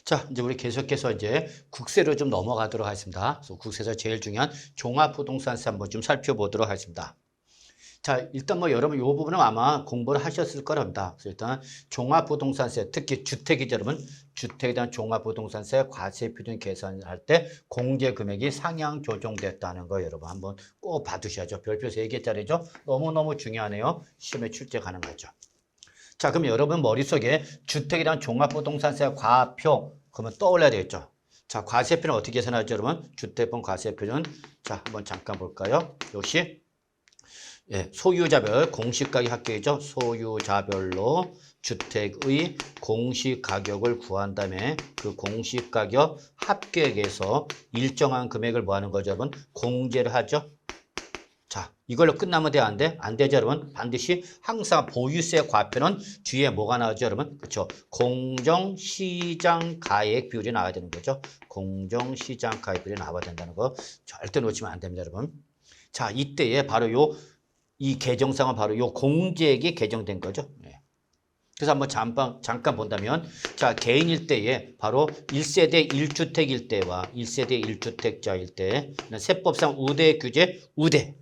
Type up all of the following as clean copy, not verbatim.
자, 이제 우리 계속해서 이제 국세로 좀 넘어가도록 하겠습니다. 그래서 국세에서 제일 중요한 종합부동산세 한번 좀 살펴보도록 하겠습니다. 자, 일단 뭐 여러분 이 부분은 아마 공부를 하셨을 거랍니다. 그래서 일단 종합부동산세, 특히 주택이죠, 여러분. 주택에 대한 종합부동산세 과세 표준 계산을 할 때 공제 금액이 상향 조정됐다는 거 여러분 한번 꼭 봐두셔야죠. 별표 3개짜리죠. 너무너무 중요하네요. 시험에 출제 가능하죠. 자, 그럼 여러분 머릿속에 주택에 대한 종합부동산세 과표 그러면 떠올려야 되겠죠. 자, 과세표는 어떻게 계산하죠, 여러분? 주택분 과세표는 자, 한번 잠깐 볼까요? 역시 소유자별 공시가격 합계이죠. 소유자별로 주택의 공시가격을 구한 다음에 그 공시가격 합계액에서 일정한 금액을 뭐 하는 거죠, 여러분? 공제를 하죠. 자, 이걸로 끝나면 돼, 안 돼? 안 되죠, 여러분? 반드시 항상 보유세 과표는 뒤에 뭐가 나오죠, 여러분? 그렇죠? 공정시장가액 비율이 나와야 되는 거죠. 공정시장가액 비율이 나와야 된다는 거 절대 놓치면 안 됩니다, 여러분. 자, 이때에 바로 이 개정상은 바로 요 공제액이 개정된 거죠. 네. 그래서 한번 잠깐 본다면, 자, 개인일 때에 바로 1세대 1주택일 때와 1세대 1주택자일 때, 세법상 우대 규제, 우대.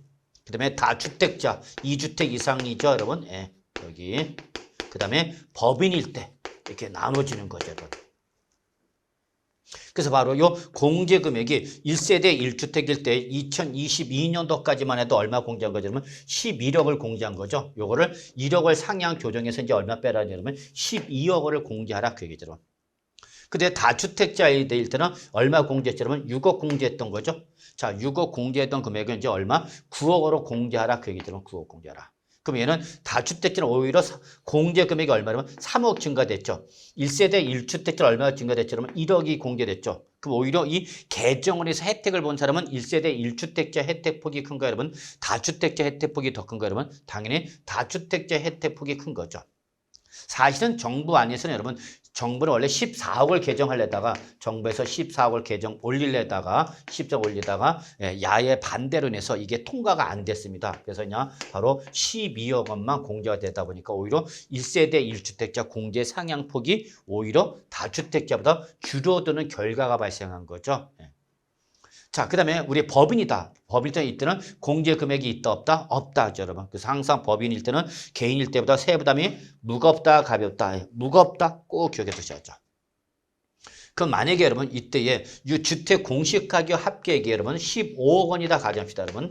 그 다음에 다주택자, 2주택 이상이죠, 여러분. 예, 여기. 그 다음에 법인일 때 이렇게 나눠지는 거죠, 여러분. 그래서 바로 요 공제 금액이 1세대 1주택일 때 2022년도까지만 해도 얼마 공제한 거죠, 여러분? 11억을 공제한 거죠. 요거를 1억을 상향 조정해서 이제 얼마 빼라니, 여러분? 12억 원을 공제하라 그 얘기죠. 근데 다주택자일 때는 얼마 공제했죠, 여러분? 6억 공제했던 거죠. 자, 6억 공제했던 금액은 이제 얼마? 9억으로 공제하라 그 얘기죠. 9억 공제하라. 그럼 얘는 다주택자는 오히려 공제 금액이 얼마냐면 3억 증가됐죠. 1세대 1주택자는 얼마가 증가됐죠? 그러면 1억이 공제됐죠. 그럼 오히려 이 개정을 해서 혜택을 본 사람은 1세대 1주택자 혜택폭이 큰가요, 여러분? 다주택자 혜택폭이 더 큰가요, 여러분? 당연히 다주택자 혜택폭이 큰 거죠. 사실은 정부 안에서는 여러분 정부는 원래 14억을 개정하려다가 정부에서 14억을 올리려다가 10억 올리다가 야의 반대로 내서 이게 통과가 안 됐습니다. 그래서 그냥 바로 12억 원만 공제가 되다 보니까 오히려 1세대 1주택자 공제 상향폭이 오히려 다주택자보다 줄어드는 결과가 발생한 거죠. 자, 그 다음에 우리 법인이다. 법인일 이때는 공제 금액이 있다 없다? 없다 하죠, 여러분. 그래서 항상 법인일 때는 개인일 때보다 세부담이 무겁다 가볍다. 무겁다 꼭 기억해 두셔야죠. 그럼 만약에 여러분 이때에 이 주택 공시가격 합계액이 여러분 15억 원이다 가정합시다, 여러분.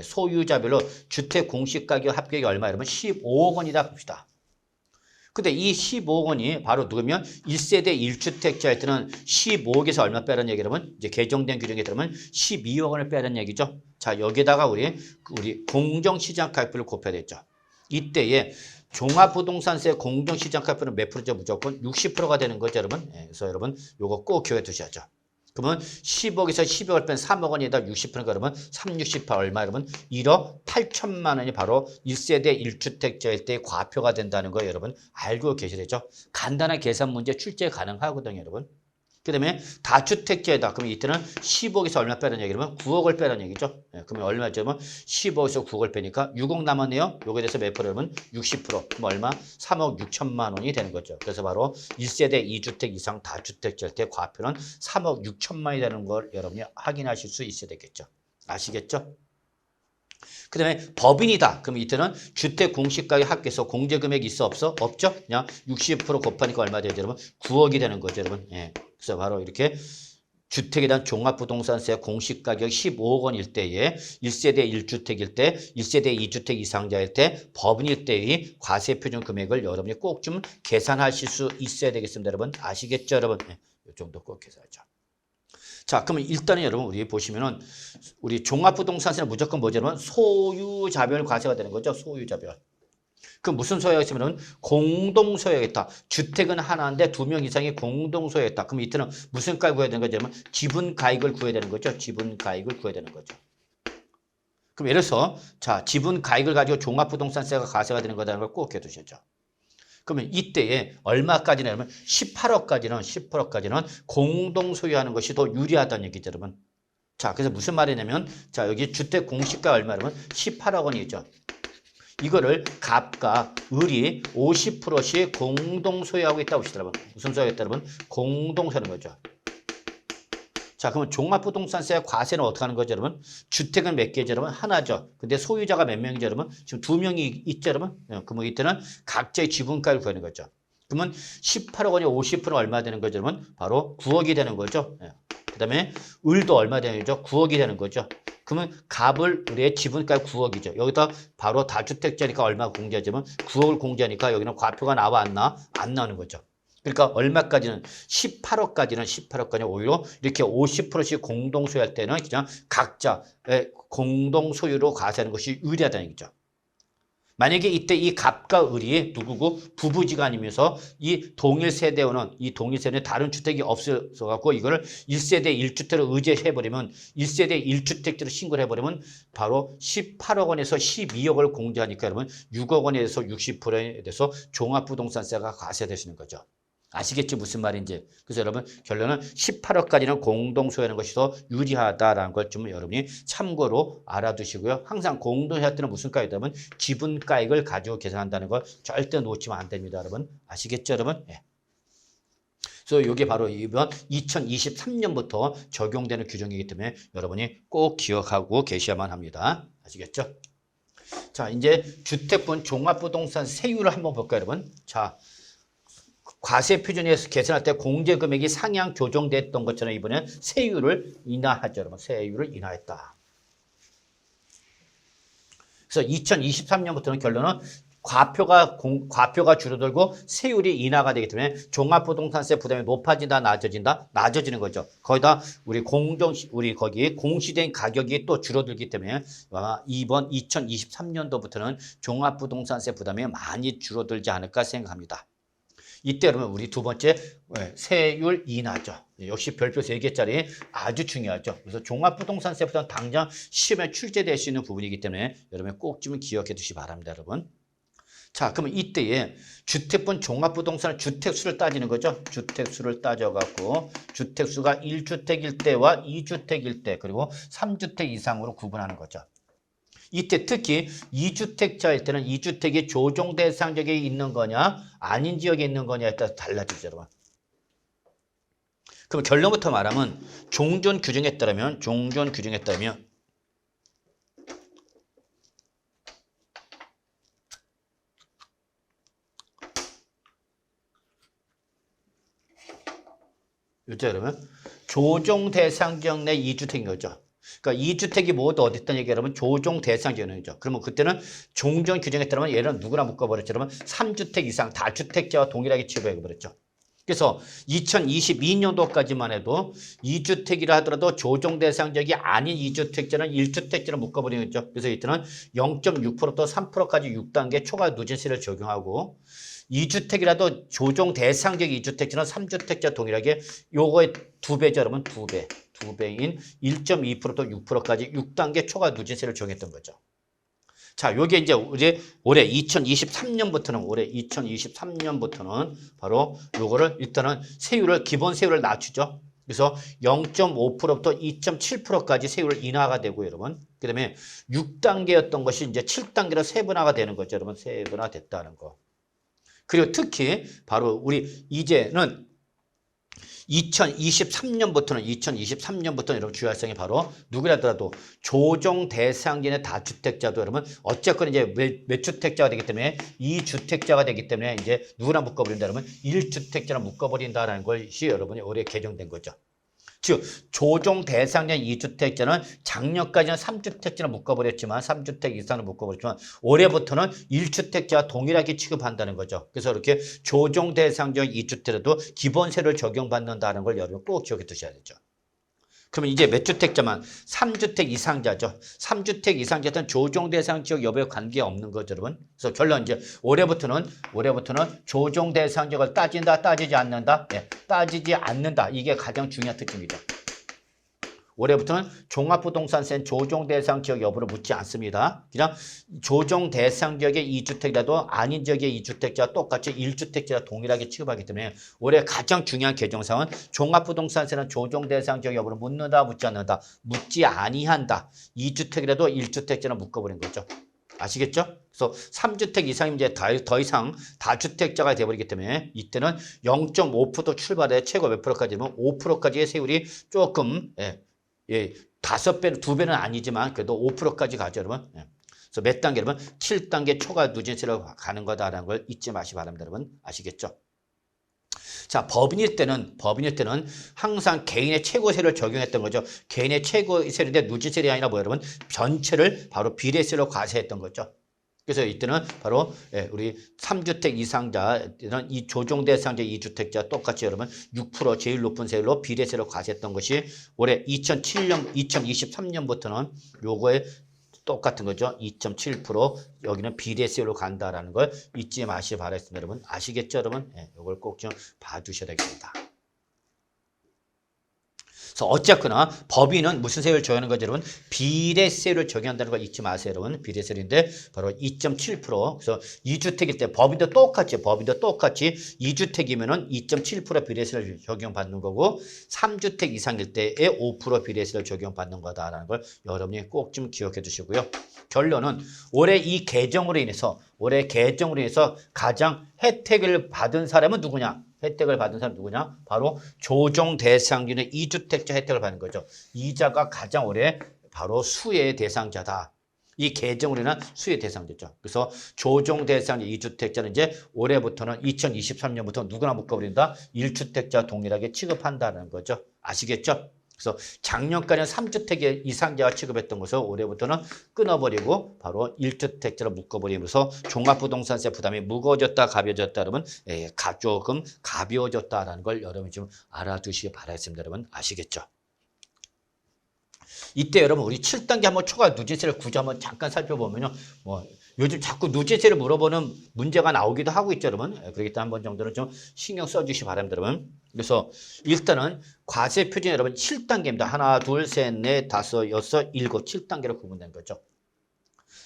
소유자별로 주택 공시가격 합계액이 얼마 여러분? 15억 원이다 봅시다. 근데 이 15억 원이 바로 누구면 1세대 1주택자일 때는 15억에서 얼마 빼라는 얘기 여러분? 이제 개정된 규정에 따르면 12억 원을 빼라는 얘기죠. 자, 여기다가 우리 공정시장가액비를 곱해야 되죠. 이때에 종합부동산세 공정시장가액비는 몇 프로죠? 무조건 60%가 되는 거죠, 여러분. 그래서 여러분 요거 꼭 기억해 두셔야죠. 그러면 10억에서 12억을 뺀 3억 원에다 60%가 그러면 368 얼마 여러분? 1억 8천만 원이 바로 1세대 1주택자일 때 과표가 된다는 거 여러분 알고 계시죠? 간단한 계산 문제 출제 가능하거든요, 여러분. 그 다음에 다주택자이다. 그러면 이때는 10억에서 얼마 빼라는 얘기냐면 9억을 빼라는 얘기죠. 그러면 얼마죠? 10억에서 9억을 빼니까 6억 남았네요. 요거에 대해서 몇 프로면 60%. 그럼 얼마? 3억 6천만 원이 되는 거죠. 그래서 바로 1세대 2주택 이상 다주택자일 때 과표는 3억 6천만 원이 되는 걸 여러분이 확인하실 수 있어야 되겠죠. 아시겠죠? 그 다음에 법인이다. 그럼 이때는 주택 공시가격 합계해서 공제 금액이 있어 없어? 없죠? 그냥 60% 곱하니까 얼마 되죠, 여러분? 9억이 되는 거죠, 여러분. 그래서 바로 이렇게 주택에 대한 종합부동산세 공시가격 15억 원일 때에 1세대 1주택일 때, 1세대 2주택 이상자일 때, 법인일 때의 과세표준 금액을 여러분이 꼭 좀 계산하실 수 있어야 되겠습니다, 여러분. 아시겠죠, 여러분? 이 정도 꼭 계산하죠. 자, 그러면 일단은 여러분 우리 보시면은 우리 종합부동산세는 무조건 뭐죠, 여러분? 소유자별 과세가 되는 거죠, 소유자별. 그 무슨 소유가 있으면 공동소유가 있다. 주택은 하나인데 2명 이상이 공동소유가 있다. 그럼 이때는 무슨 가액 구해야 되는 거죠? 그러면 지분가액을 구해야 되는 거죠. 지분가액을 구해야 되는 거죠. 그럼 예를 들어서 자, 지분가액을 가지고 종합부동산세가 과세가 되는 거다라는 걸 꼭 기억해 두시죠. 그러면 이때에 얼마까지나 하면 18억까지는 공동 소유하는 것이 더 유리하다는 얘기죠, 여러분. 자, 그래서 무슨 말이냐면 자, 여기 주택 공시가 얼마냐면 18억 원이죠. 이거를 갑과 을이 50%씩 공동 소유하고 있다고 보시죠, 여러분. 무슨 소유하고 있다, 여러분? 공동 소유하는 거죠. 자, 그러면 종합부동산세의 과세는 어떻게 하는 거죠, 여러분? 주택은 몇 개죠, 여러분? 하나죠. 근데 소유자가 몇 명이죠, 여러분? 지금 2명이 있죠, 여러분? 그러면 이때는 각자의 지분가를 구하는 거죠. 그러면 18억 원이 50% 얼마 되는 거죠, 여러분? 바로 9억이 되는 거죠. 그 다음에 을도 얼마 되는 거죠? 9억이 되는 거죠. 그러면 갑을 을의 지분가 9억이죠. 여기다 바로 다주택자니까 얼마 공제하자면 9억을 공제하니까 여기는 과표가 나와 안 나? 안 나오는 거죠. 그러니까 얼마까지는 18억까지는 오히려 이렇게 50%씩 공동 소유할 때는 그냥 각자의 공동 소유로 과세하는 것이 유리하다는 얘기죠. 만약에 이때 이 갑과 을이 누구고 부부지간이면서 이 동일 세대원은 이 동일 세대는 다른 주택이 없어서 갖고 이거를 1세대 1주택으로 의제해버리면 1세대 1주택지로 신고를 해버리면 바로 18억 원에서 12억을 공제하니까 여러분 6억 원에 대해서 60%에 대해서 종합부동산세가 과세되시는 거죠. 아시겠지 무슨 말인지. 그래서 여러분 결론은 18억까지는 공동소유하는 것이 더 유리하다라는 걸 좀 여러분이 참고로 알아두시고요. 항상 공동소유할 때는 무슨 가액이냐면 지분가액을 가지고 계산한다는 걸 절대 놓치면 안 됩니다. 여러분 아시겠죠 여러분? 예. 그래서 이게 바로 이번 2023년부터 적용되는 규정이기 때문에 여러분이 꼭 기억하고 계셔야만 합니다. 아시겠죠? 자 이제 주택분 종합부동산 세율을 한번 볼까요 여러분? 자 과세 표준에서 계산할 때 공제 금액이 상향 조정됐던 것처럼 이번에 세율을 인하하죠. 여러분. 세율을 인하했다. 그래서 2023년부터는 결론은 과표가 줄어들고 세율이 인하가 되기 때문에 종합부동산세 부담이 높아진다, 낮아진다, 낮아지는 거죠. 거기다 우리 거기 공시된 가격이 또 줄어들기 때문에 이번 2023년도부터는 종합부동산세 부담이 많이 줄어들지 않을까 생각합니다. 이때 여러분 우리 두 번째 세율 인하죠. 역시 별표 3개짜리 아주 중요하죠. 그래서 종합부동산세부터는 당장 시험에 출제될 수 있는 부분이기 때문에 여러분 꼭 좀 기억해 두시기 바랍니다. 여러분. 자 그러면 이때에 주택분 종합부동산 주택수를 따지는 거죠. 주택수를 따져갖고 주택수가 1주택일 때와 2주택일 때 그리고 3주택 이상으로 구분하는 거죠. 이때 특히 2주택자일 때는 2주택이 조정 대상 지역에 있는 거냐 아닌 지역에 있는 거냐에 따라서 달라지죠. 여러분. 그럼 결론부터 말하면 종전 규정에 따르면 이제 여러분 조정 대상 지역 내 2주택인 거죠. 그러니까 2주택이 모두 어디 있다는 얘기 여러분 조정 대상 지역이죠. 그러면 그때는 종전 규정에 따르면 얘는 누구나 묶어버렸죠. 여러분 3주택 이상 다주택자와 동일하게 취급해버렸죠. 그래서 2022년도까지만 해도 2주택이라 하더라도 조정 대상 지역이 아닌 2주택자는 1주택자로 묶어버리는 거죠. 그래서 이때는 0.6%부터 3%까지 6단계 초과 누진세를 적용하고 2주택이라도 조정 대상 지역 2주택자는 3주택자 동일하게 요거의 2배죠. 여러분 2배. 2배인 1.2%부터 6%까지 6단계 초과 누진세를 적용했던 거죠. 자, 요게 이제 올해 2023년부터는 바로 요거를 일단은 기본 세율을 낮추죠. 그래서 0.5%부터 2.7%까지 세율 인하가 되고 여러분. 그다음에 6단계였던 것이 이제 7단계로 세분화가 되는 거죠. 여러분. 세분화 됐다는 거. 그리고 특히 바로 우리 이제는 2023년부터는 여러분 주의할 사항이 바로 누구라더라도 조정 대상진의 다주택자도 여러분 어쨌건 이제 몇 주택자가 되기 때문에 2주택자가 되기 때문에 이제 누구나 묶어버린다 그러면 1주택자나 묶어버린다라는 것이 여러분이 올해 개정된 거죠. 즉 조정 대상자 2주택자는 작년까지는 3주택자로 묶어버렸지만 3주택 이상으로 묶어버렸지만 올해부터는 1주택자와 동일하게 취급한다는 거죠. 그래서 이렇게 조정 대상자 2주택에도 기본세를 적용받는다는 걸 여러분 꼭 기억해 두셔야 되죠. 그러면 이제 몇 주택자만 3주택 이상자죠. 3주택 이상자는 조정 대상 지역 여부에 관계없는 거죠, 여러분. 그래서 결론 이제 올해부터는 조정 대상 지역을 따진다, 따지지 않는다. 네, 따지지 않는다. 이게 가장 중요한 특징이죠. 올해부터는 종합부동산세는 조정 대상 지역 여부를 묻지 않습니다. 그냥 조정 대상 지역의 2주택이라도 아닌 지역의 2주택자와 똑같이 1주택자와 동일하게 취급하기 때문에 올해 가장 중요한 개정사항은 종합부동산세는 조정 대상 지역 여부를 묻는다, 묻지 않는다, 묻지 아니한다. 2주택이라도 1주택자는 묶어버린 거죠. 아시겠죠? 그래서 3주택 이상이면 이제 더 이상 다주택자가 되어버리기 때문에 이때는 0.5% 출발해 최고 몇 프로까지 되면 5%까지의 세율이 조금 예, 5배는 2배는 아니지만 그래도 5%까지 가죠, 여러분. 예. 그래서 몇 단계, 여러분? 7단계 초과 누진세로 가는 거다라는 걸 잊지 마시기 바랍니다, 여러분. 아시겠죠? 자, 법인일 때는 항상 개인의 최고세를 적용했던 거죠. 개인의 최고세인데 누진세이 아니라 뭐예요, 여러분? 전체를 바로 비례세로 과세했던 거죠. 그래서 이때는 바로 우리 3주택 이상자는 이 조정 대상자 2주택자 똑같이 여러분 6% 제일 높은 세율로 비례세로 과세했던 것이 올해 2023년부터는 요거에 똑같은 거죠. 2.7% 여기는 비례세율로 간다라는 걸 잊지 마시기 바라겠습니다. 여러분 아시겠죠, 여러분? 요걸 꼭 좀 봐주셔야 되겠습니다. 그래서 어쨌거나 법인은 무슨 세율을 적용하는 거죠, 여러분? 비례세율을 적용한다는 걸 잊지 마세요, 여러분. 비례세율인데 바로 2.7%. 그래서 2주택일 때 법인도 똑같이 2주택이면은 2.7% 비례세를 적용받는 거고 3주택 이상일 때에 5% 비례세를 적용받는 거다라는 걸 여러분이 꼭 좀 기억해 두시고요. 결론은 올해 개정으로 인해서 가장 혜택을 받은 사람은 누구냐? 혜택을 받은 사람 누구냐? 바로 조정 대상자는 2주택자 혜택을 받는 거죠. 이자가 가장 오래 바로 수혜의 대상자다. 이 개정으로 인한 수혜 대상자죠. 그래서 조정 대상자 2주택자는 이제 올해부터는 2023년부터 누구나 묶어버린다. 1주택자 동일하게 취급한다는 거죠. 아시겠죠? 그래서 작년까지는 3주택 이상자가 취급했던 것을 올해부터는 끊어버리고 바로 1주택자로 묶어버리면서 종합부동산세 부담이 무거워졌다 가벼워졌다 여러분 조금 가벼워졌다라는 걸 여러분이 좀 알아두시기 바라겠습니다. 여러분 아시겠죠? 이때 여러분 우리 7단계 한번 초과 누진세를 굳이 한번 잠깐 살펴보면요. 뭐 요즘 자꾸 누진세를 물어보는 문제가 나오기도 하고 있죠, 여러분. 그렇기 때문에 한번 정도는 좀 신경 써주시기 바랍니다, 여러분. 그래서 일단은 과세 표준 여러분 7단계입니다. 하나, 둘, 셋, 넷, 다섯, 여섯, 일곱, 7단계로 구분된 거죠.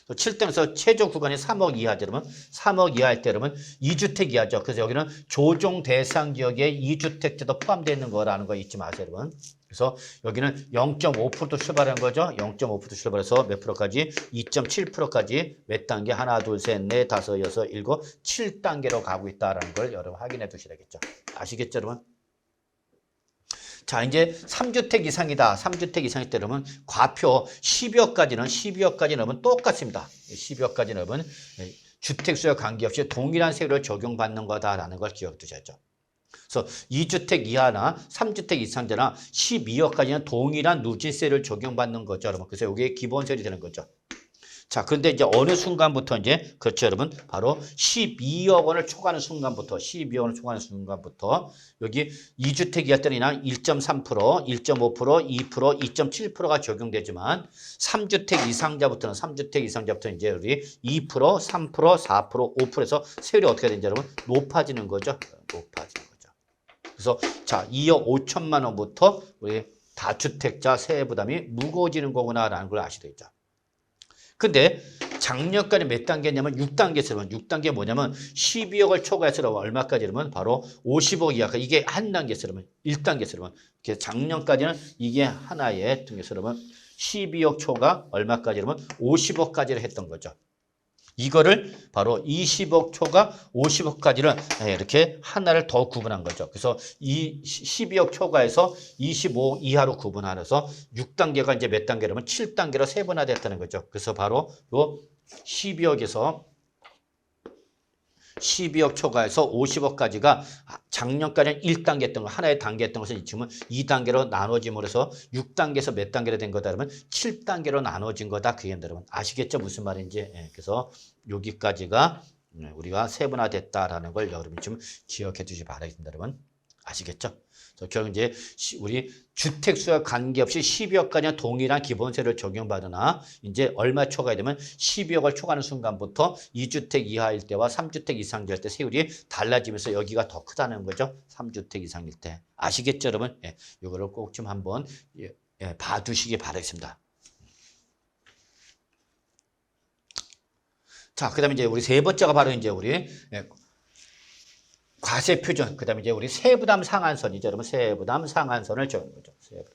7단에서 최저 구간이 3억 이하죠, 여러분. 3억 이하일 때 여러분 2주택 이하죠. 그래서 여기는 조정 대상 지역에 2주택자도 포함되어 있는 거라는 거 잊지 마세요, 여러분. 그래서 여기는 0.5% 출발한 거죠. 0.5% 출발해서 몇 프로까지? 2.7%까지 몇 단계? 하나, 둘, 셋, 넷, 다섯, 여섯, 일곱, 7단계로 가고 있다는 걸 여러분 확인해 두셔야겠죠. 아시겠죠, 여러분? 자, 이제 3주택 이상이다. 3주택 이상일 때 여러분 과표 12억까지는 여러분 똑같습니다. 12억까지는 여러분 주택수와 관계없이 동일한 세율을 적용받는 거다라는 걸 기억해 두셔야죠. 그래서 2주택 이하나 3주택 이상자나 12억까지는 동일한 누진세를 적용받는 거죠, 여러분. 그래서 이게 기본세율이 되는 거죠. 자, 그런데 이제 어느 순간부터 이제 그렇죠, 여러분. 바로 12억 원을 초과하는 순간부터 여기 2주택 이하 때는 1.3%, 1.5%, 2%, 2.7%가 적용되지만 3주택 이상자부터는 이제 우리 2%, 3%, 4%, 5%에서 세율이 어떻게 되는지 여러분 높아지는 거죠. 그래서 자, 2억 5천만 원부터 우리 다주택자 세액 부담이 무거워지는 거구나라는 걸 아시게 되죠. 근데 작년까지 몇 단계냐면 6단계에서 6단계 뭐냐면 12억을 초과해서 얼마까지냐면 바로 50억 이하가 이게 한 단계에서 1단계에서 작년까지는 이게 하나의 등에서 12억 초과 얼마까지냐면 50억까지를 했던 거죠. 이거를 바로 20억 초과 50억까지를 이렇게 하나를 더 구분한 거죠. 그래서 이 12억 초과에서 25억 이하로 구분하면서 6단계가 이제 몇 단계라면 7단계로 세분화됐다는 거죠. 그래서 바로 요 12억 초과해서 50억까지가 작년까지는 1단계였던 거, 하나의 단계였던 것을 지금은 2단계로 나눠짐으로 해서 6단계에서 몇 단계로 된 거다 그러면 7단계로 나눠진 거다. 그게 여러분 아시겠죠? 무슨 말인지. 그래서 여기까지가 우리가 세분화됐다라는 걸 여러분이 좀 기억해 주시기 바라겠습니다. 여러분 아시겠죠? 결국 이제 우리 주택수와 관계없이 12억까지는 동일한 기본세를 적용받으나 이제 얼마 초과가 되면 12억을 초과하는 순간부터 2주택 이하일 때와 3주택 이상일 때 세율이 달라지면서 여기가 더 크다는 거죠. 3주택 이상일 때. 아시겠죠, 여러분? 이거를 꼭 좀 한번 봐두시기 바라겠습니다. 자, 그 다음에 이제 우리 세 번째가 바로 이제 우리 과세 표준, 그 다음에 이제 우리 세부담 상한선이죠. 여러분, 세부담 상한선을 적는 거죠. 세부담.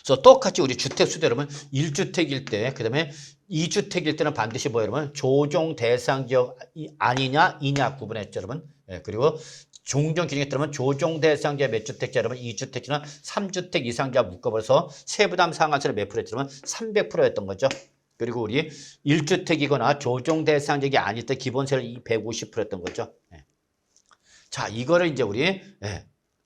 그래서 똑같이 우리 주택 수도 여러분 1주택일 때, 그 다음에 2주택일 때는 반드시 뭐 여러분 조정 대상 지역 아니냐 이냐 구분했죠 여러분. 예, 그리고 종전 규정에 따르면 조정 대상자 몇 주택자 여러분 2주택자나 3주택 이상자 묶어버려서 세부담 상한선을 몇 프로였냐면 300%였던 거죠. 그리고 우리 1주택이거나 조정 대상자가 아닐 때 기본세를 150%였던 거죠. 예. 자, 이거를 이제 우리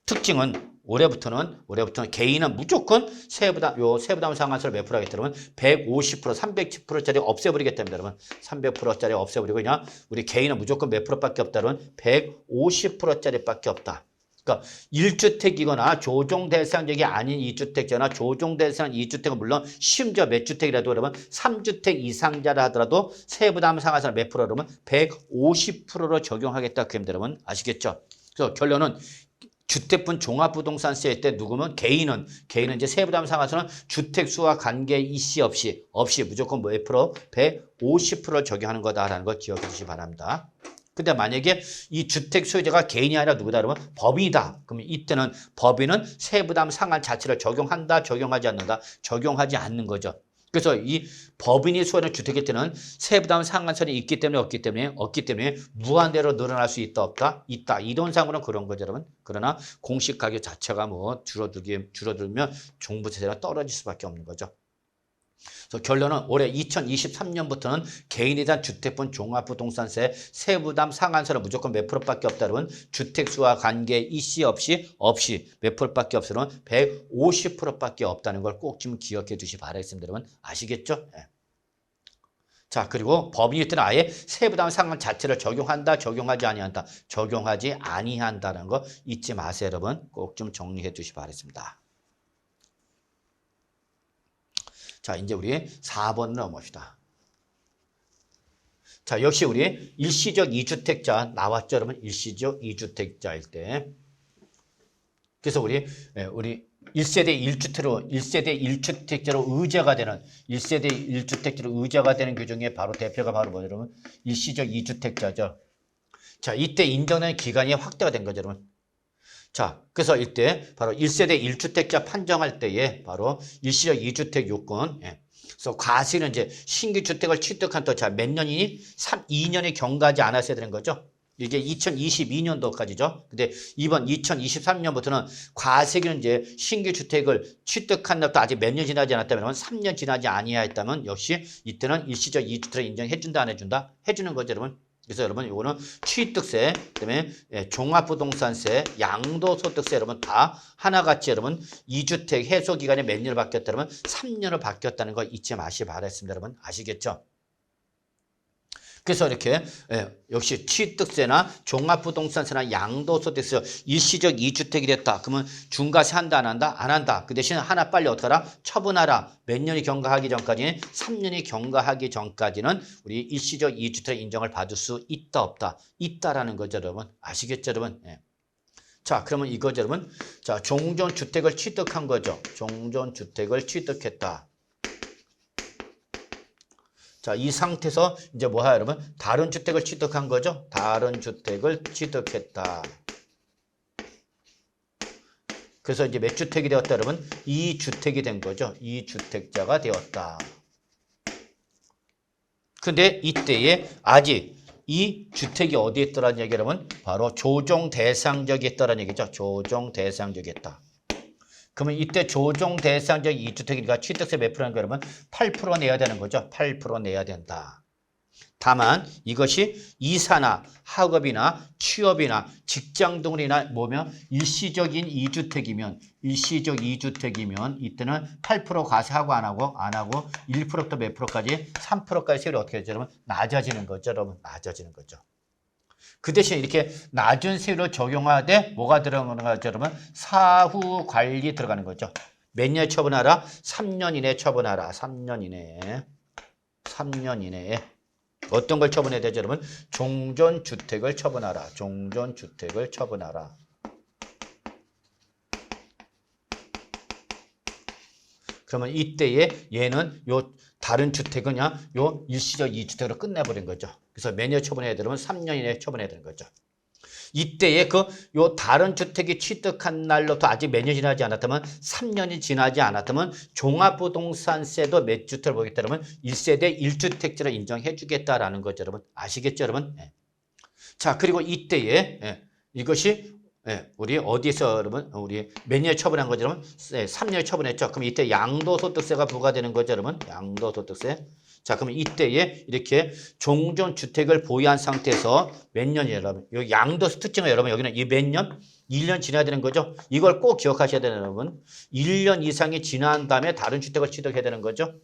특징은 올해부터는 개인은 무조건 세부담 상한선을 몇 프로 하겠다 그러면 150%, 310%짜리 없애버리겠답니다. 여러분 300%짜리 없애버리고 그냥 우리 개인은 무조건 몇 프로밖에 없다 그러면 150%짜리밖에 없다. 그러니까 1주택이거나 조정 대상적이 아닌 2주택자나 조정 대상 2주택은 물론 심지어 몇 주택이라도 그러면 3주택 이상자라 하더라도 세부담 상한선을 몇 프로 그러면 150%로 적용하겠다. 그럽니다. 여러분 아시겠죠? 그래서 결론은 주택분 종합부동산세 때 누구면 개인은 이제 세부담 상한선은 주택 수와 관계 이시 없이 무조건 몇 프로 150%를 적용하는 거다라는 걸 기억해 주시기 바랍니다. 근데 만약에 이 주택 소유자가 개인이 아니라 누구다 그러면 법인이다. 그러면 이때는 법인은 세부담 상한 자체를 적용한다, 적용하지 않는다, 적용하지 않는 거죠. 그래서 이 법인이 소유하는 주택일 때는 세부담 상한선이 있기 때문에 없기 때문에 무한대로 늘어날 수 있다 없다? 있다. 이론상으로는 그런 거죠, 여러분. 그러나 공시 가격 자체가 뭐 줄어들면 종부세가 떨어질 수밖에 없는 거죠. 그래서 결론은 올해 2023년부터는 개인에 대한 주택분 종합부동산세 세부담 상한선은 무조건 몇 프로밖에 없다 그러면 주택수와 관계 이시 없이 몇 프로밖에 없으면 150%밖에 없다는 걸 꼭 좀 기억해 주시기 바라겠습니다. 여러분 아시겠죠? 네. 자, 그리고 법인일 때는 아예 세부담 상한 자체를 적용한다, 적용하지 아니한다, 적용하지 아니한다는 거 잊지 마세요, 여러분. 꼭 좀 정리해 주시기 바라겠습니다. 자, 이제 우리 4번으로 넘어갑시다. 자, 역시 우리 일시적 2주택자 나왔죠, 여러분? 일시적 2주택자일 때. 그래서 우리 1세대 1주택자로 의제가 되는 1세대 1주택자로 의제가 되는 규정의 바로 대표가 바로 뭐죠, 여러분? 일시적 2주택자죠. 자, 이때 인정된 기간이 확대가 된 거죠, 여러분. 자, 그래서 이때 바로 1세대 1주택자 판정할 때에 바로 일시적 2주택 요건. 예. 그래서 과실은 이제 신규 주택을 취득한 또 자, 몇 년이니? 2년이 경과하지 않았어야 되는 거죠. 이게 2022년도까지죠. 근데 이번 2023년부터는 과세기는 이제 신규 주택을 취득한 날부터 아직 몇 년 지나지 않았다면 3년 지나지 아니하였다면 역시 이때는 일시적 2주택을 인정해준다 안 해준다? 해주는 거죠, 여러분. 그래서 여러분 이거는 취득세, 그다음에 종합부동산세, 양도소득세 여러분 다 하나같이 여러분 2주택 해소 기간이 몇 년을 바뀌었다 그러면 3년을 바뀌었다는 거 잊지 마시기 바랍니다. 여러분 아시겠죠? 그래서 이렇게 역시 취득세나 종합부동산세나 양도소득세 일시적 2주택이 됐다. 그러면 중과세 한다 안 한다? 안 한다. 그 대신 하나 빨리 어떻게 하라? 처분하라. 몇 년이 경과하기 전까지는 3년이 경과하기 전까지는 우리 일시적 2주택 인정을 받을 수 있다 없다? 있다라는 거죠, 여러분. 아시겠죠, 여러분? 예. 자, 그러면 이거죠, 여러분. 자, 종전주택을 취득한 거죠. 종전주택을 취득했다. 자, 이 상태에서 이제 뭐야, 여러분? 다른 주택을 취득한 거죠? 다른 주택을 취득했다. 그래서 이제 몇 주택이 되었다, 여러분? 2주택이 된 거죠. 2주택자가 되었다. 근데 이때에 아직 이 주택이 어디에 있더라는 얘기, 여러분? 바로 조정 대상적이 있다는 얘기죠. 조정 대상적이 있다. 그러면 이때 조정 대상적 2주택이니까 취득세 몇 프로인 거 여러분? 8% 내야 되는 거죠. 8% 내야 된다. 다만 이것이 이사나 학업이나 취업이나 직장 등이나 뭐면 일시적 2주택이면 이때는 8% 과세하고 안 하고 1%부터 몇 프로까지 3%까지 세율이 어떻게 되죠? 여러분? 낮아지는 거죠. 여러분 낮아지는 거죠. 그 대신 이렇게 낮은 세율을 적용하되 뭐가 들어가는 거죠, 여러분? 사후 관리 들어가는 거죠. 몇 년에 처분하라? 3년 이내에 처분하라. 3년 이내에. 어떤 걸 처분해야 되죠, 여러분? 종전주택을 처분하라. 종전주택을 처분하라. 그러면 이때에 얘는 요 다른 주택은 그냥 요 일시적 2주택으로 끝내버린 거죠. 그래서 몇 년 처분해야 되면 3년 이내에 처분해야 되는 거죠. 이때에 요 다른 주택이 취득한 날로부터 아직 몇 년이 지나지 않았다면 3년이 지나지 않았다면 종합부동산세도 몇 주택을 보겠다 그러면 1세대 1주택자로 인정해 주겠다라는 거죠, 여러분. 아시겠죠, 여러분? 예. 자, 그리고 이때에 이것이 우리 어디서 여러분 우리 몇 년 처분한 거죠, 여러분? 3년 처분했죠. 그럼 이때 양도소득세가 부과되는 거죠, 여러분. 양도소득세. 자, 그러면 이때에 이렇게 종전주택을 보유한 상태에서 몇 년이에요, 여러분? 여기 양도세 특징은 여러분 여기는 이 몇 년? 1년 지나야 되는 거죠. 이걸 꼭 기억하셔야 되는 여러분. 1년 이상이 지난 다음에 다른 주택을 취득해야 되는 거죠.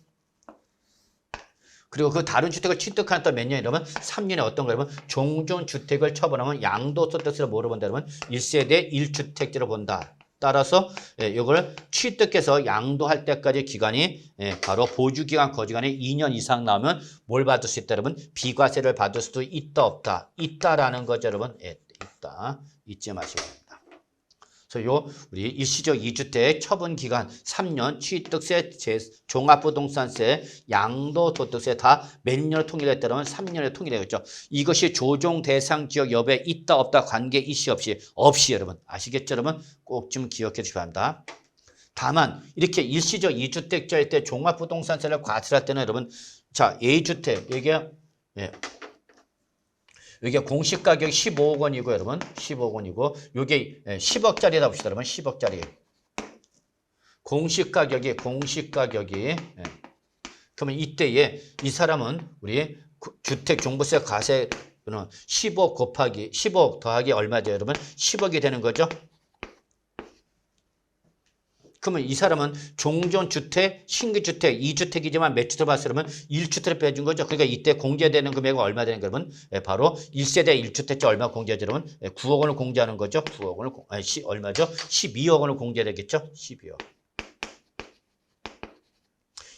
그리고 그 다른 주택을 취득한 또 몇 년 이러면 3년에 어떤 거 여러분? 종전주택을 처분하면 양도소득세를 뭐로 본다 여러분? 1세대 1주택제로 본다. 따라서 이걸 취득해서 양도할 때까지 기간이 바로 보유기간 거주기간이 2년 이상 나오면 뭘 받을 수 있다 여러분? 비과세를 받을 수도 있다 없다. 있다라는 거죠 여러분. 있다. 잊지 마시고. 그래서 요 우리 일시적 2주택 처분 기간 3년 취득세, 종합부동산세, 양도소득세 다 몇 년을 통일했다면 3년에 통일되겠죠. 이것이 조정 대상 지역 여부에 있다 없다 관계 이시 없이 여러분 아시겠죠 여러분? 꼭 좀 기억해 주셔야 합니다. 다만 이렇게 일시적 2주택자일 때 종합부동산세를 과세할 때는 여러분 자 A주택 이게 공시 가격이 15억 원이고 여러분 15억 원이고 이게 10억짜리다 봅시다 여러분 10억짜리 공시 가격이 그러면 이때에 이 사람은 우리 주택 종부세 과세는 15억 곱하기 15억 더하기 얼마죠 여러분 10억이 되는 거죠. 그러면 이 사람은 종전주택, 신규주택, 2주택이지만 몇 주택을 봤으면 1주택을 빼준 거죠. 그러니까 이때 공제되는 금액은 얼마 되는 거면 바로 1세대 1주택자 얼마 공제하죠? 그러면 9억 원을 공제하는 거죠. 9억 원을 얼마죠? 12억 원을 공제되겠죠? 12억.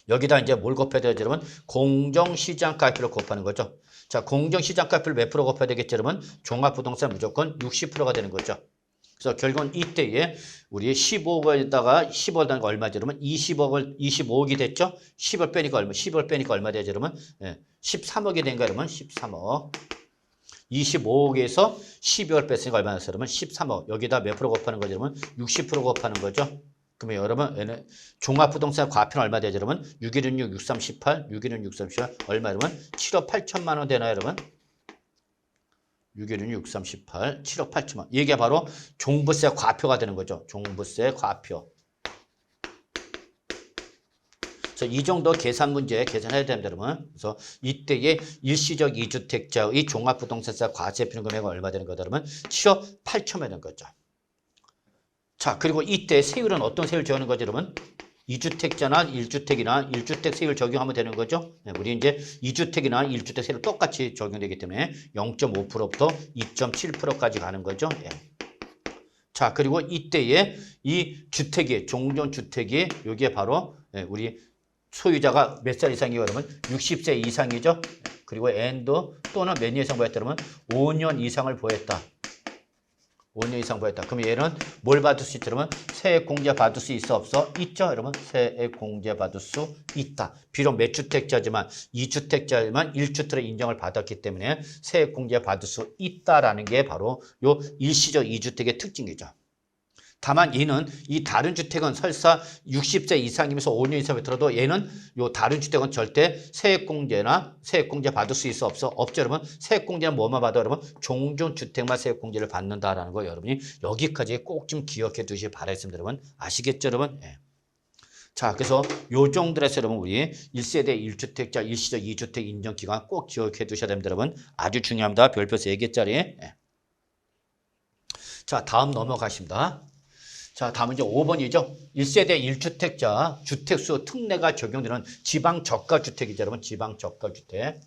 여기다 이제 뭘 곱해야 되죠? 여러분 공정시장가율을 곱하는 거죠. 자, 공정시장가율을 몇 프로 곱해야 되겠죠? 여러분 종합부동산 무조건 60%가 되는 거죠. 그래서 결국은 이때에 우리 15억에다가 10억 단가 얼마죠? 그러면 25억이 됐죠? 10을 빼니까 얼마? 10을 빼니까 얼마 되죠? 그러면 13억이 된가? 그러면 13억. 25억에서 12억 뺐으니까 얼마 났어요? 그러면 13억. 여기다 몇 프로 곱하는 거죠? 그러면 60% 곱하는 거죠. 그러면 여러분 얘는 종합부동산 과표는 얼마 되죠? 여러분 6116, 6318, 6116, 6318 얼마? 여러분 7억 8천만 원 되나요? 여러분? 6일은 6318, 7억 8천만. 이게 바로 종부세 과표가 되는 거죠. 종부세 과표. 그래서 이 정도 계산 문제 계산해야 됩니다, 여러분. 그래서 이때의 일시적 2주택자의 종합부동산세 과세표는 금액은 얼마 되는 거다, 여러분? 7억 8천만 되는 거죠. 자, 그리고 이때 세율은 어떤 세율 적용하는 거죠, 여러분? 2주택자나 1주택이나 1주택 세율 적용하면 되는 거죠. 우리 이제 2주택이나 1주택 세율 똑같이 적용되기 때문에 0.5%부터 2.7%까지 가는 거죠. 자, 그리고 이때에 이 주택이 종전주택이 여기에 바로 우리 소유자가 몇 살 이상이고 그러면 60세 이상이죠. 그리고 엔도 또는 몇 년 이상 보였다 그러면 5년 이상을 보였다. 5년 이상 보였다. 그럼 얘는 뭘 받을 수 있죠? 그러면 세액공제 받을 수 있어 없어? 있죠, 여러분. 세액공제 받을 수 있다. 비록 몇 주택자지만 2주택자지만 1주택을 인정을 받았기 때문에 세액공제 받을 수 있다라는 게 바로 요 일시적 2주택의 특징이죠. 다만 얘는 이 다른 주택은 설사 60세 이상이면서 5년 이상을 들어도 얘는 요 다른 주택은 절대 세액공제 받을 수 있어 없어? 없죠, 여러분. 세액공제는 뭐만 받아, 여러분? 종전주택만 세액공제를 받는다라는 거 여러분이 여기까지 꼭 좀 기억해 두시기 바라겠습니다, 여러분. 아시겠죠, 여러분? 자, 그래서 요 정도에서 여러분 우리 1세대 1주택자, 일시적 2주택 인정기간 꼭 기억해 두셔야 됩니다, 여러분. 아주 중요합니다. 별표 3개짜리. 자, 다음 넘어가십니다. 자, 다음은 이제 5번이죠. 1세대 1주택자 주택수 특례가 적용되는 지방저가주택이죠, 여러분. 지방저가주택.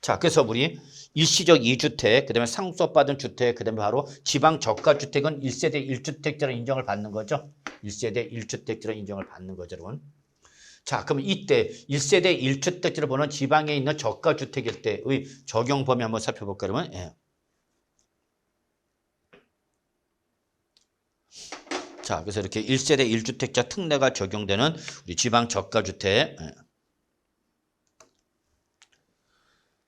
자, 그래서 우리 일시적 2주택, 그 다음에 상속받은 주택, 그 다음에 바로 지방저가주택은 1세대 1주택자로 인정을 받는 거죠. 1세대 1주택자로 인정을 받는 거죠, 여러분. 자, 그럼 이때 1세대 1주택자로 보는 지방에 있는 저가주택일 때의 적용 범위 한번 살펴볼까요, 그러면? 자, 그래서 이렇게 1세대 1주택자 특례가 적용되는 우리 지방 저가주택.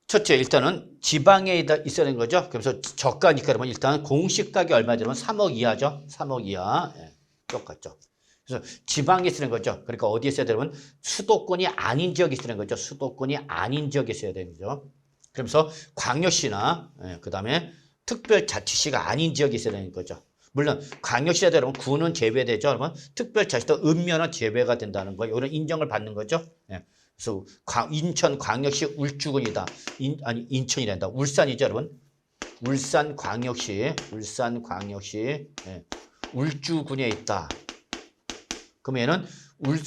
첫째, 일단은 지방에 있어야 되는 거죠. 그래서 저가니까 그러면 일단 공시가격이 얼마냐면 3억 이하죠. 3억 이하. 예, 똑같죠. 그래서 지방에 쓰는 거죠. 그러니까 어디에 써야 되면 수도권이 아닌 지역에 쓰는 거죠. 수도권이 아닌 지역에 써야 되는 거죠. 그러면서 광역시나 그다음에 특별자치시가 아닌 지역에 있어야 되는 거죠. 물론 광역시가 되면 구는 제외되죠. 그러면 특별자치도 읍면은 제외가 된다는 거예요. 이런 인정을 받는 거죠. 예. 그래서 인천광역시 울주군이다. 인천이 된다. 울산이죠, 여러분. 울산광역시 예. 울주군에 있다. 그러면 얘는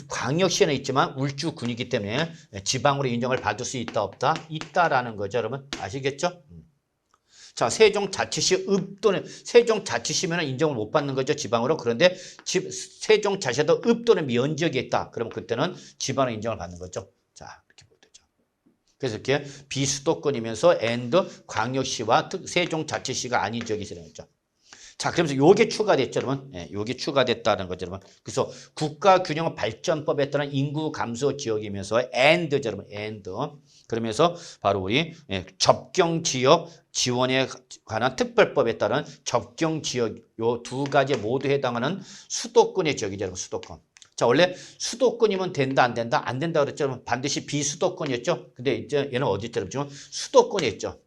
광역시에는 있지만 울주군이기 때문에 지방으로 인정을 받을 수 있다 없다? 있다라는 거죠, 여러분. 아시겠죠? 자, 세종자치시 또는 세종자치시면 인정을 못 받는 거죠, 지방으로. 그런데 세종자치시도 또는 면적이 있다. 그러면 그때는 지방으로 인정을 받는 거죠. 자, 이렇게 보면 되죠. 그래서 이렇게 비수도권이면서 광역시와 세종자치시가 아닌 지역이 있어야 되죠. 자, 그러면서 요게 추가됐죠, 여러분. 예, 요게 추가됐다는 거죠, 여러분. 그래서 국가균형발전법에 따른 인구 감소 지역이면서 and죠, 여러분. and. 그러면서 바로 우리 접경 지역 지원에 관한 특별법에 따른 접경 지역 요 두 가지 모두 해당하는 수도권의 지역이죠, 여러분. 수도권. 자, 원래 수도권이면 된다, 안 된다? 안 된다 그랬죠. 반드시 비수도권이었죠. 근데 이제 얘는 어디 있죠, 여러분? 수도권에 있죠.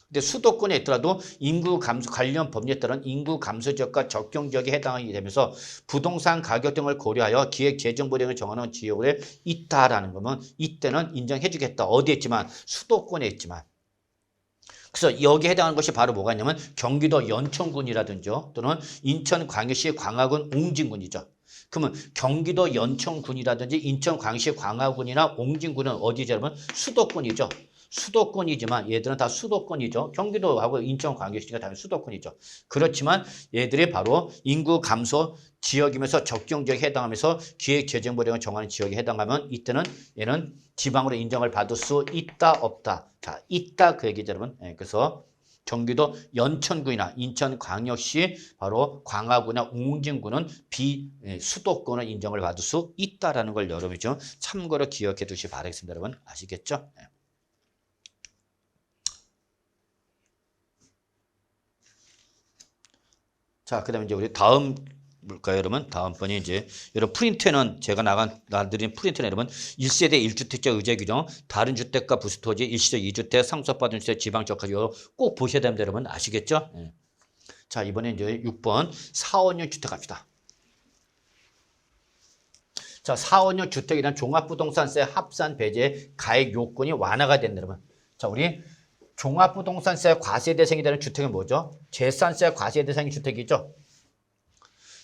근데 수도권에 있더라도 인구 감소 관련 법률에 따른 인구 감소 지역과 적경 지역에 해당하게 되면서 부동산 가격 등을 고려하여 기획재정부령을 정하는 지역에 있다라는 거면 이때는 인정해 주겠다. 어디에 있지만 수도권에 있지만. 그래서 여기에 해당하는 것이 바로 뭐가 있냐면 경기도 연천군이라든지 또는 인천광역시 광화군 옹진군이죠. 그러면 경기도 연천군이라든지 인천광역시 광화군이나 옹진군은 어디죠, 여러분? 수도권이죠. 수도권이지만 얘들은 다 수도권이죠. 경기도하고 인천광역시가 다 수도권이죠. 그렇지만 얘들이 바로 인구 감소 지역이면서 적경 지역에 해당하면서 기획재정부령을 정하는 지역에 해당하면 이때는 얘는 지방으로 인정을 받을 수 있다 없다. 자, 있다 그 얘기죠, 여러분. 그래서 경기도 연천군이나 인천광역시 바로 광화군이나 옹진군은 비수도권을 인정을 받을 수 있다라는 걸 여러분이 좀 참고로 기억해 두시기 바라겠습니다, 여러분. 아시겠죠? 자, 그 다음에 이제 우리 다음 볼까요, 여러분? 다음 번이 이제, 여러분, 프린트는 제가 나드린 프린트는 여러분, 1세대 1주택자 의제 규정, 다른 주택과 부수토지, 일시적 2주택, 상속받은 주택, 지방적까지 꼭 보셔야 됩니다, 여러분. 아시겠죠? 네. 자, 이번에 이제 6번, 4, 5년 주택 갑시다. 자, 4, 5년 주택이란 종합부동산세 합산 배제 가액 요건이 완화가 된다, 여러분. 자, 우리 종합부동산세 과세 대상이 되는 주택은 뭐죠? 재산세 과세 대상이 주택이죠.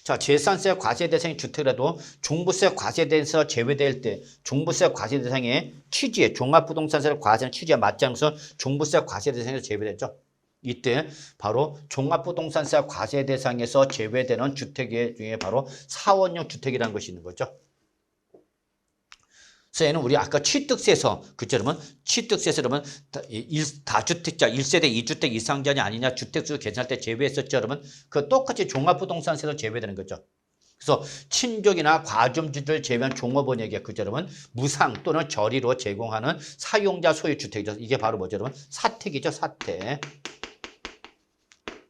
자, 재산세 과세 대상이 주택이라도 종부세 과세 대상에서 제외될 때 종부세 과세 대상의 취지에 종합부동산세를 과세하는 취지에 맞지 않고서 종부세 과세 대상에서 제외되죠. 이때 바로 종합부동산세 과세 대상에서 제외되는 주택 중에 바로 4, 5년 주택이라는 것이 있는 거죠. 그래서 얘는 우리 아까 취득세에서 그쵸 여러분? 취득세에서 여러분 다주택자 1세대 2주택 이상자냐 아니냐 주택수 계산할 때 제외했었죠 여러분? 그 똑같이 종합부동산세에서 제외되는 거죠. 그래서 친족이나 과점주를 제외한 종업원에게 그죠 여러분? 무상 또는 저리로 제공하는 사용자 소유 주택이죠. 이게 바로 뭐죠 여러분? 사택이죠 사택.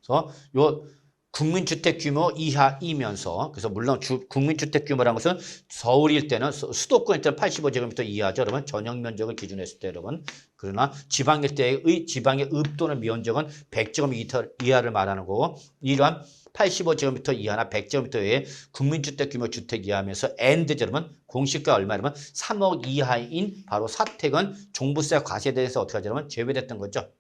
그래서 요 국민주택 규모 이하이면서 그래서 물론 국민주택 규모라는 것은 서울일 때는 수도권일 때는 85제곱미터 이하죠. 여러분 전용 면적을 기준으로 했을 때 여러분 그러나 지방일 때의 지방의 읍 또는 면적은 100제곱미터 이하를 말하는 거고 이러한 85제곱미터 이하나 100제곱미터 외에 국민주택 규모 주택 이하면서 엔드죠. 여러분 공시가 얼마냐면 3억 이하인 바로 사택은 종부세 과세에 대해서 어떻게 하죠? 여러분 제외됐던 거죠.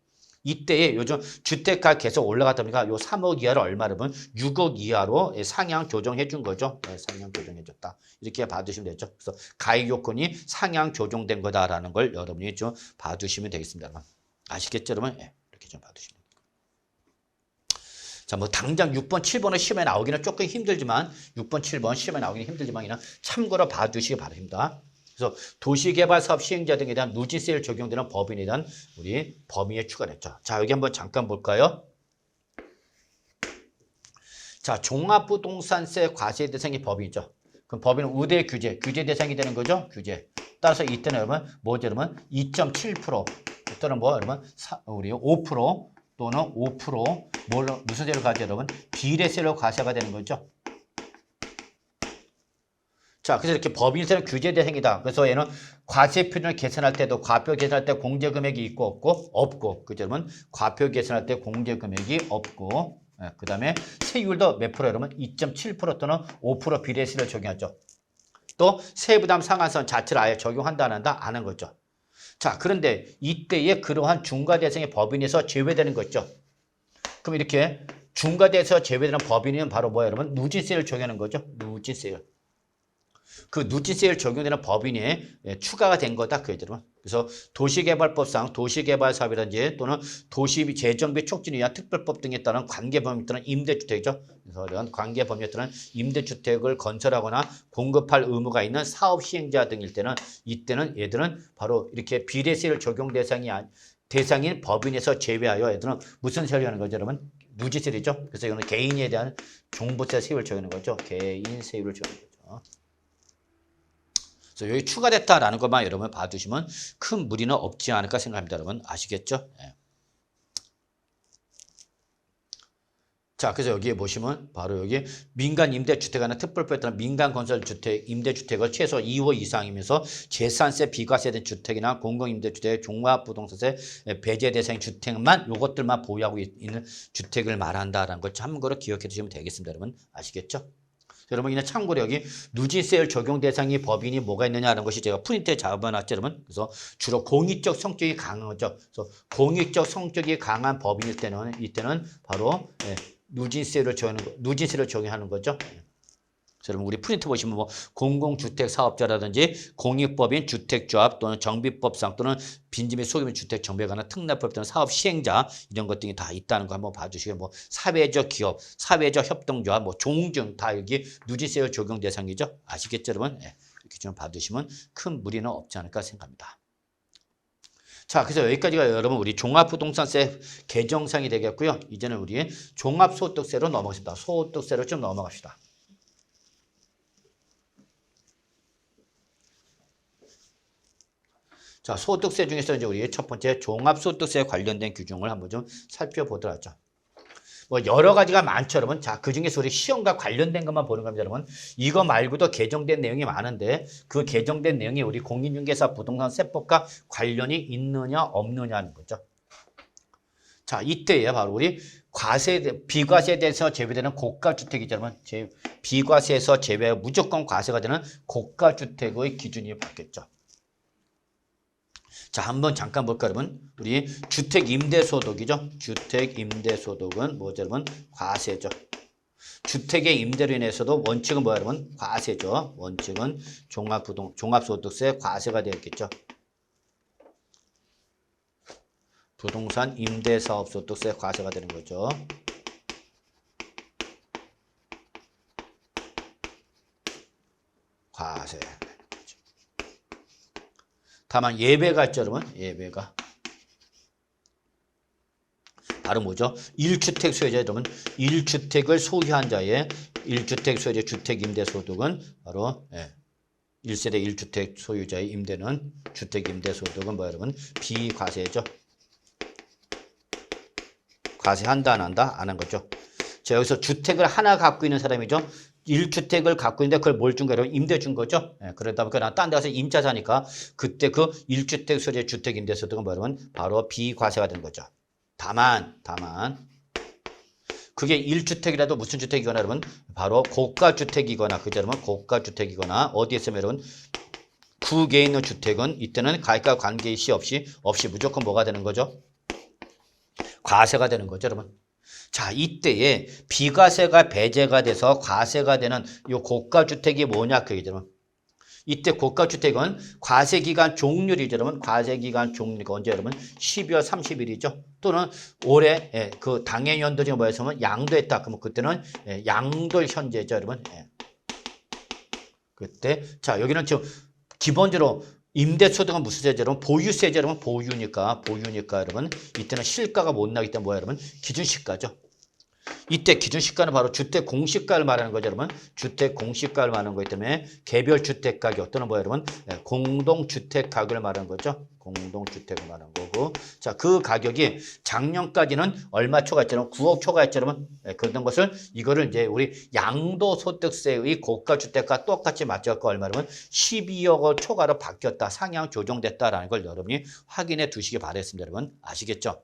이때에 요즘 주택가 계속 올라가다 보니까 요 3억 이하를 얼마냐면 6억 이하로 상향 조정해 준 거죠. 네, 상향 조정해 줬다. 이렇게 봐두시면 되죠. 그래서 가액 요건이 상향 조정된 거다라는 걸 여러분이 좀 봐두시면 되겠습니다. 아시겠죠, 여러분? 네, 이렇게 좀 봐두시면 됩니다. 자, 뭐 당장 6번, 7번은 시험에 나오기는 조금 힘들지만 6번, 7번 시험에 나오기는 힘들지만 그냥 참고로 봐두시기 바랍니다. 그래서 도시개발사업 시행자 등에 대한 누진세율 적용되는 법인에 대한 우리 범위에 추가됐죠. 자, 여기 한번 잠깐 볼까요? 자, 종합부동산세 과세 대상이 법인이죠. 그럼 법인은 우대 규제 대상이 되는 거죠. 규제. 따라서 이때는 여러분 뭐죠, 여러분? 2.7% 또는 뭐 여러분 우리 5% 또는 5% 무슨 세율을 가져 여러분 비례세율로 과세가 되는 거죠. 자, 그래서 이렇게 법인세는 규제 대상이다. 그래서 얘는 과세 표준을 계산할 때도 과표 계산할 때 공제 금액이 있고 없고 그죠 여러분 과표 계산할 때 공제 금액이 없고 그다음에 세율도 몇 프로 여러분 2.7% 또는 5% 비례세를 적용하죠. 또 세부담 상한선 자체를 아예 적용한다 안 한다 안 한 거죠. 자, 그런데 이때에 그러한 중과 대상의 법인에서 제외되는 거죠. 그럼 이렇게 중과 대상에서 제외되는 법인은 바로 뭐야 여러분 누진세를 적용하는 거죠. 누진세율. 그 누진세율 적용되는 법인이 추가가 된 거다. 그래서 도시개발법상 도시개발사업이라든지 또는 도시 재정비 촉진을 위한 특별법 등에 따른 관계법률 또는 임대주택이죠. 그래서 이런 관계법률 또는 임대주택을 건설하거나 공급할 의무가 있는 사업 시행자 등일 때는 이때는 얘들은 바로 이렇게 비례세율 적용 대상인 법인에서 제외하여 얘들은 무슨 세율을 하는 거죠, 여러분? 누진세율이죠. 그래서 이거는 개인에 대한 종부세 세율을 적용하는 거죠. 개인 세율을 적용하는 거죠. 그래서 여기 추가됐다라는 것만 여러분 봐두시면 큰 무리는 없지 않을까 생각합니다. 여러분 아시겠죠? 네. 자, 그래서 여기에 보시면 바로 여기 민간 임대주택이나 특별법에 따른 민간 건설주택, 임대주택을 최소 2호 이상이면서 재산세 비과세된 주택이나 공공임대주택, 종합부동산세 배제 대상의 주택만 이것들만 보유하고 있는 주택을 말한다라는 걸 참고로 기억해 두시면 되겠습니다. 여러분 아시겠죠? 여러분 그냥 참고로 여기 누진세율 적용 대상이 법인이 뭐가 있느냐라는 것이 제가 프린트에 잡아놨죠, 여러분. 그래서 주로 공익적 성격이 강한 거죠. 그래서 공익적 성격이 강한 법인일 때는 이때는 바로 누진세를 적용하는 거죠. 여러분 우리 프린트 보시면 뭐 공공주택 사업자라든지 공익법인 주택조합 또는 정비법상 또는 빈집 및 소규모 주택 정비에 관한 특례법 또는 사업 시행자 이런 것 등이 다 있다는 거 한번 봐주시고 뭐 사회적 기업, 사회적 협동조합, 뭐 종중 다 여기 누진세율 적용 대상이죠. 아시겠죠, 여러분? 이렇게 좀 봐두시면 큰 무리는 없지 않을까 생각합니다. 자, 그래서 여기까지가 여러분 우리 종합부동산세 개정상이 되겠고요. 이제는 우리 종합소득세로 넘어가겠습니다. 소득세로 좀 넘어갑시다. 자, 소득세 중에서 이제 우리 첫 번째 종합소득세 관련된 규정을 한번 좀 살펴보도록 하죠. 뭐 여러 가지가 많죠, 여러분. 자, 그 중에서 우리 시험과 관련된 것만 보는 겁니다, 여러분. 이거 말고도 개정된 내용이 많은데 그 개정된 내용이 우리 공인중개사 부동산세법과 관련이 있느냐 없느냐는 거죠. 자, 이때에 바로 우리 비과세에 대해서 제외되는 고가주택이죠, 여러분. 비과세에서 제외 무조건 과세가 되는 고가주택의 기준이 바뀌었죠. 자, 한번 잠깐 볼까요, 여러분? 우리 주택임대소득이죠. 주택임대소득은 뭐죠, 여러분? 과세죠. 주택의 임대로 인해서도 원칙은 뭐야, 여러분? 과세죠. 원칙은 종합소득세 과세가 되었겠죠. 부동산 임대사업소득세 과세가 되는 거죠. 과세. 다만 예외가 있죠, 여러분. 예외가. 바로 뭐죠? 1주택 소유자, 여러분. 1주택을 소유한 자의 1주택 소유자 주택임대소득은 바로 1세대 1주택 소유자의 임대는 주택임대소득은 뭐야, 여러분? 비과세죠. 과세한다, 안 한다? 안 한 거죠. 자, 여기서 주택을 하나 갖고 있는 사람이죠. 1주택을 갖고 있는데 그걸 뭘 준 거예요? 임대 준 거죠. 그러다 보니까 난 딴 데 가서 임차 사니까 그때 그 1주택 소유자 주택임대소득은 뭐냐면 바로 비과세가 된 거죠. 다만 그게 1주택이라도 무슨 주택이거나 여러분 바로 고가주택이거나 그죠, 여러분? 고가주택이거나 어디에 있으면 여러분 구개에 있는 주택은 이때는 가액과 관계시 없이 무조건 뭐가 되는 거죠? 과세가 되는 거죠, 여러분. 자, 이때에 비과세가 배제가 돼서 과세가 되는 이 고가주택이 뭐냐 그 얘기죠. 이때 고가주택은 과세기간 종률이죠, 여러분. 과세기간 종료가 언제 여러분? 12월 30일이죠. 또는 올해 그 당해연도 중에 뭐였으면 양도했다. 그러면 그때는 양돌 현재죠, 여러분. 그때 자 여기는 지금 기본적으로 임대소득은 무슨 세제, 여러분? 보유세제, 여러분. 보유니까 여러분. 이때는 실가가 못 나기 때문에 뭐야, 여러분? 기준시가죠. 이때 기준시가는 바로 주택 공시가를 말하는 거죠, 여러분. 주택 공시가를 말하는 거기 때문에 개별 주택 가격 또는 뭐예요, 여러분? 공동주택 가격을 말하는 거죠. 공동주택을 말하는 거고. 자, 그 가격이 작년까지는 얼마 초과했죠? 9억 초과했죠, 여러분. 그런 것을 이거를 이제 우리 양도소득세의 고가주택과 똑같이 맞춰갖고 얼마냐면 12억 원 초과로 바뀌었다, 상향 조정됐다라는 걸 여러분이 확인해 두시기 바랬습니다, 여러분. 아시겠죠?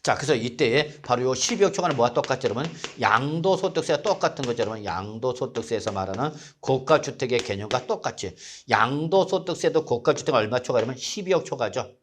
자, 그래서 이때 바로 요 12억 초과는 뭐가 똑같죠, 여러분? 양도소득세가 똑같은 거죠, 여러분. 양도소득세에서 말하는 고가주택의 개념과 똑같이. 양도소득세도 고가주택은 얼마 초과냐면 12억 초과죠.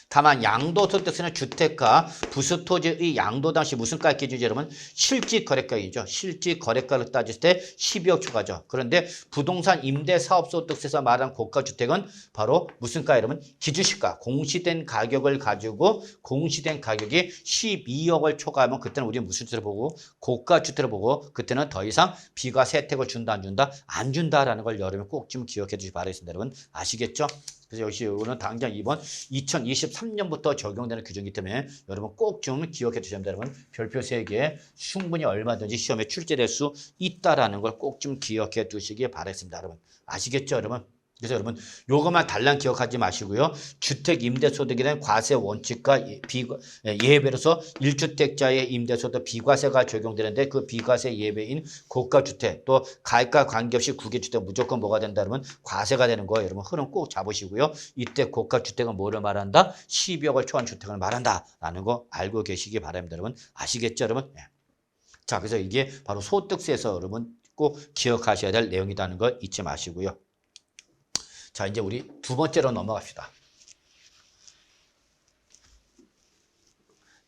다만 양도소득세는 주택가, 부수토지의 양도 당시 무슨 가액 기준이죠, 여러분? 실질거래가이죠. 실질거래가를 따질 때 12억 초과죠. 그런데 부동산 임대사업소득세에서 말하는 고가주택은 바로 무슨 가, 여러분? 기준시가, 공시된 가격을 가지고 공시된 가격이 12억을 초과하면 그때는 우리는 무슨 주택을 보고? 고가주택을 보고 그때는 더 이상 비과세 혜택을 준다, 안 준다? 안 준다라는 걸 여러분 꼭 좀 기억해 주시기 바라겠습니다, 여러분. 아시겠죠? 그래서 역시 이거는 당장 이번 2023년부터 적용되는 규정이기 때문에 여러분 꼭 좀 기억해 주셔야 됩니다. 여러분 별표 3개 충분히 얼마든지 시험에 출제될 수 있다라는 걸 꼭 좀 기억해 두시기 바라겠습니다. 여러분 아시겠죠, 여러분? 그래서 여러분 요것만 달랑 기억하지 마시고요. 주택 임대소득에 대한 과세 원칙과 예외로서 1주택자의 임대소득 비과세가 적용되는데 그 비과세 예외인 고가주택 또 가액과 관계없이 구개주택 무조건 뭐가 된다 그러면 과세가 되는 거예요. 여러분 흐름 꼭 잡으시고요. 이때 고가주택은 뭐를 말한다? 12억을 초과한 주택을 말한다라는 거 알고 계시기 바랍니다. 여러분 아시겠죠, 여러분? 네. 자, 그래서 이게 바로 소득세에서 여러분 꼭 기억하셔야 될 내용이라는 거 잊지 마시고요. 자, 이제 우리 두 번째로 넘어갑시다.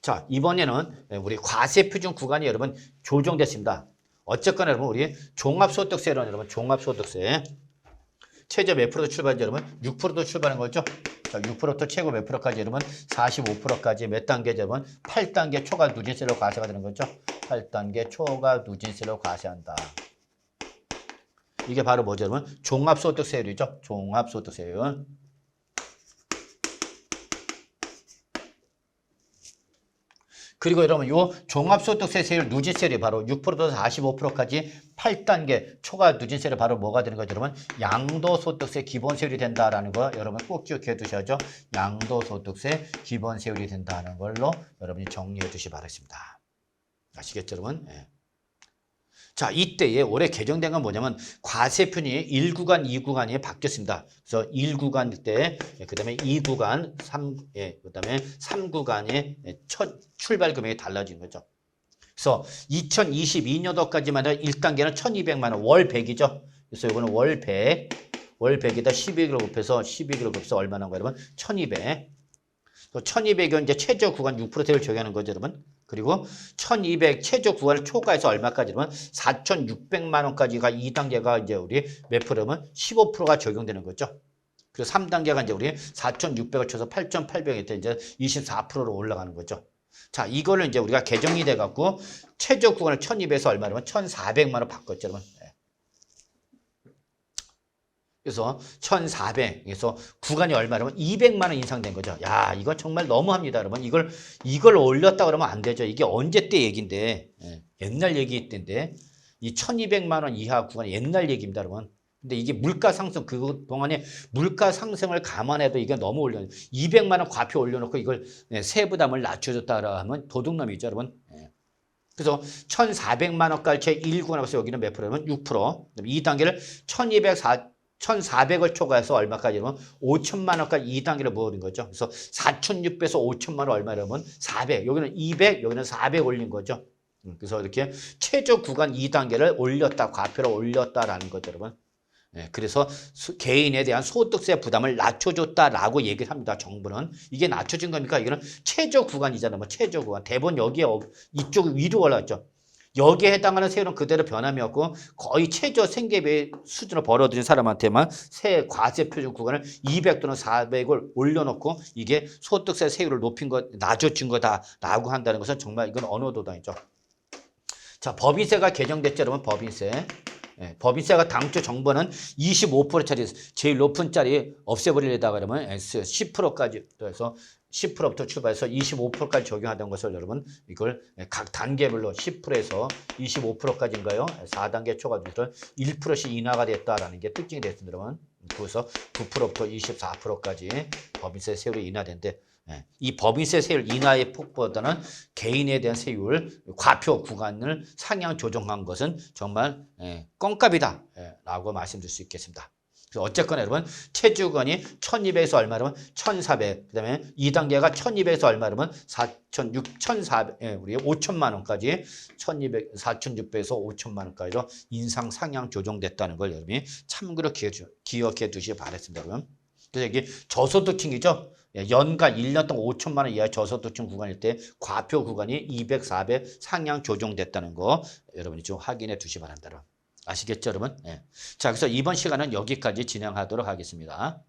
자, 이번에는 우리 과세표준 구간이 여러분 조정됐습니다. 어쨌거나 여러분 우리 종합소득세로는 여러분 종합소득세 최저 몇 프로 출발하죠, 여러분? 6%도 출발한 거죠? 자, 6%부터 최고 몇 프로까지 여러분? 45%까지 몇 단계죠, 여러분? 8단계 초과 누진세로 과세가 되는 거죠? 8단계 초과 누진세로 과세한다. 이게 바로 뭐죠, 여러분? 종합소득세율이죠. 종합소득세율. 그리고 여러분 요 종합소득세율 누진세율이 바로 6%에서 45%까지 8단계 초과 누진세율이 바로 뭐가 되는 거죠, 여러분? 양도소득세 기본세율이 된다라는 거 여러분 꼭 기억해 두셔야죠. 양도소득세 기본세율이 된다는 걸로 여러분이 정리해 두시기 바라겠습니다. 아시겠죠, 여러분? 네. 자, 이때에 올해 개정된 건 뭐냐면 과세표준이 1구간, 2구간이 바뀌었습니다. 그래서 1구간일 때, 그 다음에 2구간, 그 다음에 3구간의 첫 출발 금액이 달라진 거죠. 그래서 2022년도까지만 해도 1단계는 1,200만 원, 월 100이죠. 그래서 이거는 월 100, 월 100에다 12개를 곱해서 12개를 곱해서 얼마나 거예요, 여러분? 1,200. 1,200은 이제 최저 구간 6%를 적용하는 거죠, 여러분. 그리고 1,200 최저 구간을 초과해서 얼마까지 그러면 4,600만 원까지가 2단계가 이제 우리 몇 프로면 15%가 적용되는 거죠. 그리고 3단계가 이제 우리 4,600을 쳐서 8,800일 때 이제 24%로 올라가는 거죠. 자, 이거를 이제 우리가 개정이 돼 갖고 최저 구간을 1,200에서 얼마냐면 1,400만 원 바꿨죠, 여러분. 그래서 1,400에서 구간이 얼마냐면 200만 원 인상된 거죠. 야, 이건 정말 너무합니다, 여러분. 이걸 올렸다 그러면 안 되죠. 이게 언제 때 얘기인데, 옛날 얘기 때인데 이 1,200만 원 이하 구간이 옛날 얘기입니다, 여러분. 근데 이게 물가 상승 그 동안에 물가 상승을 감안해도 이게 너무 올려 200만 원 과표 올려놓고 이걸 세부담을 낮춰줬다 하면 도둑놈이죠, 여러분. 그래서 1,400만 원까지 1구간에 가서 여기는 몇 프로면 6%. 2단계를 1,400을 초과해서 얼마까지 이러면 5천만 원까지 2단계를 모으는 거죠. 그래서 4,600에서 5천만 원 얼마냐면 400. 여기는 200, 여기는 400 올린 거죠. 그래서 이렇게 최저 구간 2단계를 올렸다, 과표를 올렸다라는 거죠, 여러분. 그래서 개인에 대한 소득세 부담을 낮춰줬다라고 얘기를 합니다. 정부는. 이게 낮춰진 겁니까? 이거는 최저 구간이잖아요. 뭐 최저 구간. 대본 여기에 이쪽 위로 올라왔죠. 여기에 해당하는 세율은 그대로 변함이 없고 거의 최저 생계비 수준을 벌어들인 사람한테만 과세 표준 구간을 200 또는 400을 올려놓고 이게 소득세 세율을 낮춰준 거다라고 한다는 것은 정말 이건 언어도단이죠. 자, 법인세가 개정됐죠, 여러분. 법인세. 법인세가 당초 정부는 25%짜리 제일 높은 짜리 없애버리려다가 그러면 10%까지 해서 10%부터 출발해서 25%까지 적용하던 것을 여러분 이걸 각 단계별로 10%에서 25%까지인가요? 4단계 초과주를 1%씩 인하가 됐다라는 게 특징이 됐습니다. 여러분. 그래서 9%부터 24%까지 법인세 세율이 인하된데 이 법인세 세율 인하의 폭보다는 개인에 대한 세율 과표 구간을 상향 조정한 것은 정말 껌값이다 라고 말씀드릴 수 있겠습니다. 그래서 어쨌거나 여러분 체주권이 1200에서 얼마라면 1400, 그 다음에 2단계가 1200에서 얼마라면 4600, 1400, 우리 5천만 원까지 1200, 4600에서 5천만 원까지로 인상 상향 조정됐다는 걸 여러분이 참고로 기억해 두시기 바랐습니다. 여러분. 그래서 이게 저소득층이죠. 연간 1년 동안 5천만 원 이하 저소득층 구간일 때 과표 구간이 200, 400 상향 조정됐다는 거 여러분이 좀 확인해 두시기 바란다. 아시겠죠, 여러분? 자, 그래서 이번 시간은 여기까지 진행하도록 하겠습니다.